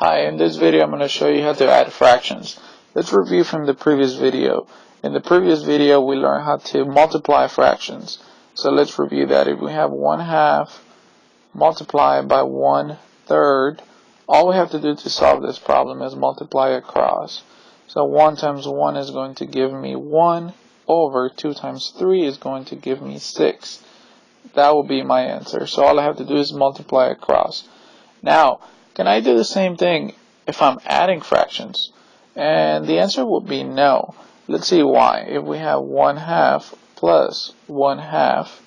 Hi, in this video I'm going to show you how to add fractions. Let's review from the previous video. In the previous video we learned how to multiply fractions. So let's review that. If we have 1/2 multiplied by 1/3, all we have to do to solve this problem is multiply across. So 1 times 1 is going to give me 1 over 2 times 3 is going to give me 6. That will be my answer. So all I have to do is multiply across. Now, can I do the same thing if I'm adding fractions? And the answer would be no. Let's see why. If we have 1/2 plus 1/2,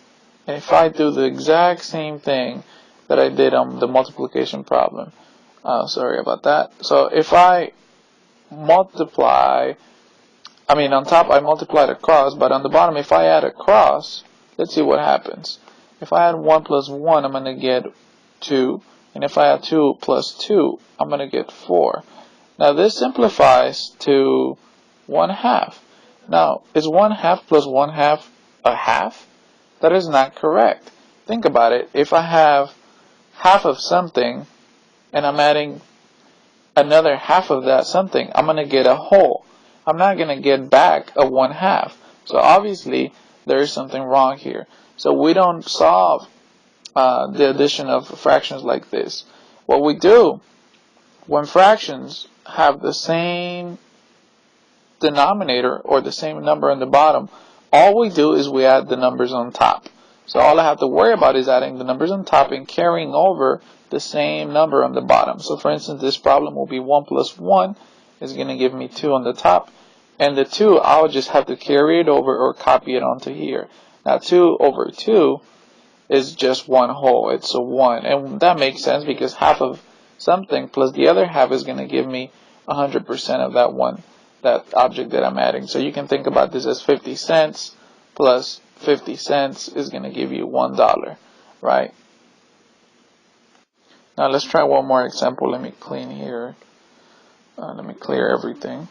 and if I do the exact same thing that I did on the multiplication problem, sorry about that. So if I multiply, on top I multiplied across, but on the bottom if I add across, let's see what happens. If I add 1 plus 1, I'm going to get 2. And if I add 2 plus 2, I'm going to get 4. Now this simplifies to 1/2. Now, is 1/2 plus 1/2 a half? That is not correct. Think about it. If I have half of something and I'm adding another half of that something, I'm going to get a whole. I'm not going to get back a 1/2. So obviously there is something wrong here. So we don't solve the addition of fractions like this. What we do when fractions have the same denominator or the same number on the bottom, all we do is we add the numbers on top. So all I have to worry about is adding the numbers on top and carrying over the same number on the bottom. So for instance, this problem will be 1 plus 1 is going to give me 2 on the top, and the 2 I'll just have to carry it over or copy it onto here. Now 2 over 2 is just 1 whole. It's a 1, and that makes sense because half of something plus the other half is going to give me 100% of that object that I'm adding. So you can think about this as 50 cents plus 50 cents is going to give you $1, right? Now let's try one more example. Let me clean here. Let me clear everything.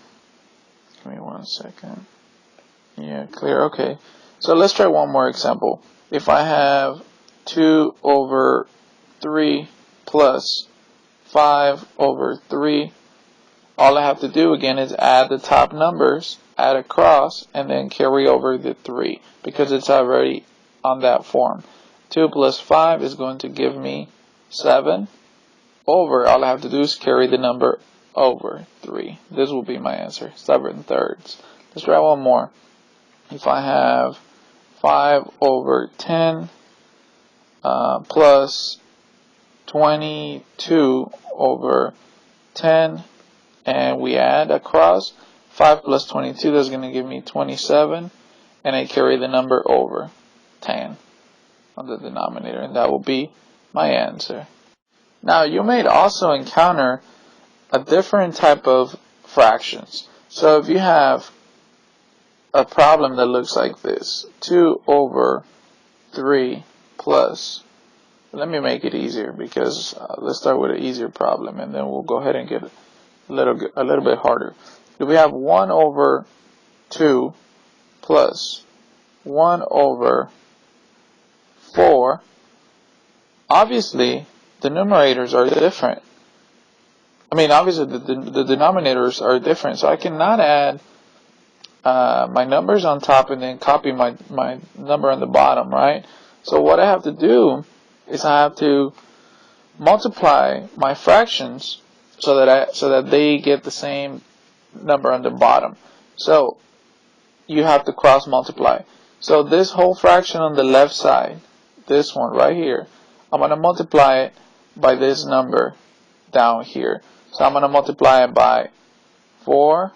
Give me 1 second. Yeah, clear. Okay. So let's try one more example. If I have 2 over 3 plus 5 over 3, all I have to do again is add the top numbers, add across, and then carry over the 3 because it's already on that form. 2 plus 5 is going to give me 7 over, all I have to do is carry the number over 3. This will be my answer, 7/3. Let's try one more. If I have 5 over 10 plus 22 over 10, and we add across, 5 plus 22, that's going to give me 27, and I carry the number over 10 on the denominator, and that will be my answer. Now you may also encounter a different type of fractions. So if you have a problem that looks like this, 2 over 3 plus, let me make it easier because let's start with an easier problem and then we'll go ahead and get a little bit harder. If we have 1 over 2 plus 1 over 4, obviously the numerators are different. Obviously the denominators are different, so I cannot add my numbers on top and then copy my number on the bottom, right? So what I have to do is I have to multiply my fractions so that they get the same number on the bottom. So you have to cross multiply. So this whole fraction on the left side, this one right here, I'm going to multiply it by this number down here. So I'm going to multiply it by 4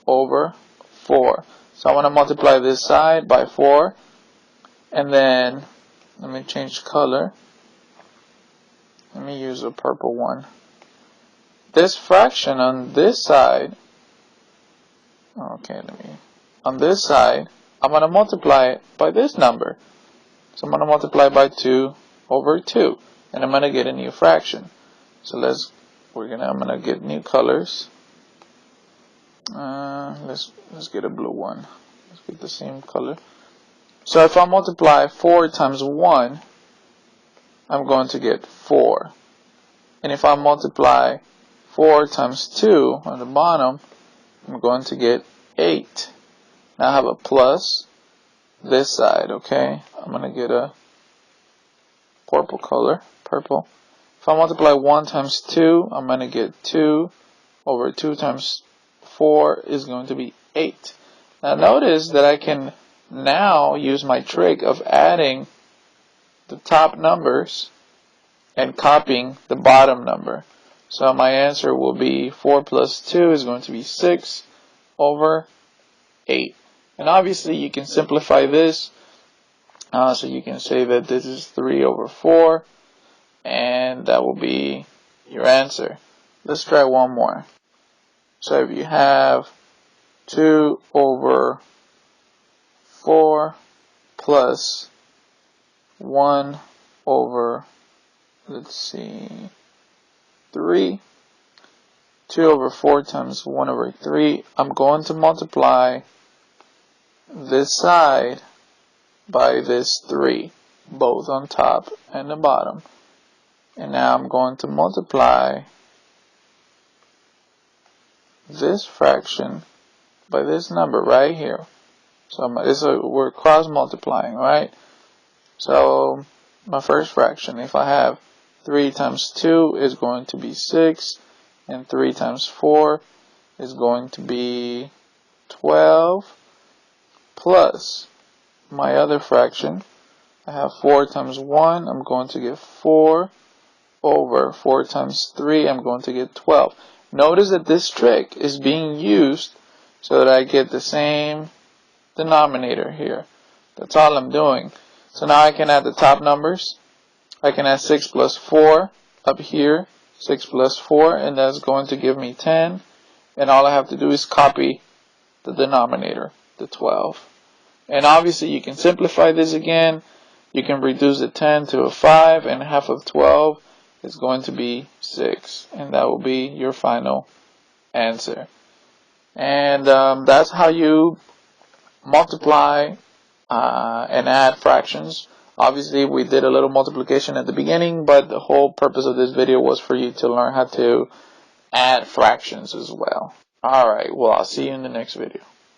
over 4. So I'm going to multiply this side by 4, and then let me change color. Let me use a purple one. This fraction on this side, on this side, I'm going to multiply it by this number. So I'm going to multiply by 2 over 2, and I'm going to get a new fraction. So I'm going to get new colors. Let's get a blue one. Let's get the same color. So if I multiply 4 times 1, I'm going to get 4. And if I multiply 4 times 2 on the bottom, I'm going to get 8. Now I have a plus this side, okay? I'm going to get a purple color, purple. If I multiply 1 times 2, I'm going to get 2 over 2 times 4 is going to be 8. Now notice that I can now use my trick of adding the top numbers and copying the bottom number. So my answer will be 4 plus 2 is going to be 6 over 8. And obviously you can simplify this. So you can say that this is 3 over 4. And that will be your answer. Let's try one more. So if you have 2 over 4 plus 1 over, let's see, 3. 2 over 4 times 1 over 3. I'm going to multiply this side by this 3, both on top and the bottom. And now I'm going to multiply this fraction by this number right here. So we're cross multiplying, right? So my first fraction, if I have 3 times 2 is going to be 6, and 3 times 4 is going to be 12, plus my other fraction, I have 4 times 1, I'm going to get 4 over 4 times 3, I'm going to get 12. Notice that this trick is being used so that I get the same denominator here. That's all I'm doing. So now I can add the top numbers. I can add 6 plus 4 up here, 6 plus 4, and that's going to give me 10. And all I have to do is copy the denominator, the 12. And obviously you can simplify this again. You can reduce the 10 to a 5, and half of 12 is going to be 6. And that will be your final answer. And that's how you multiply and add fractions. Obviously we did a little multiplication at the beginning, but the whole purpose of this video was for you to learn how to add fractions as well. Alright, well, I'll see you in the next video.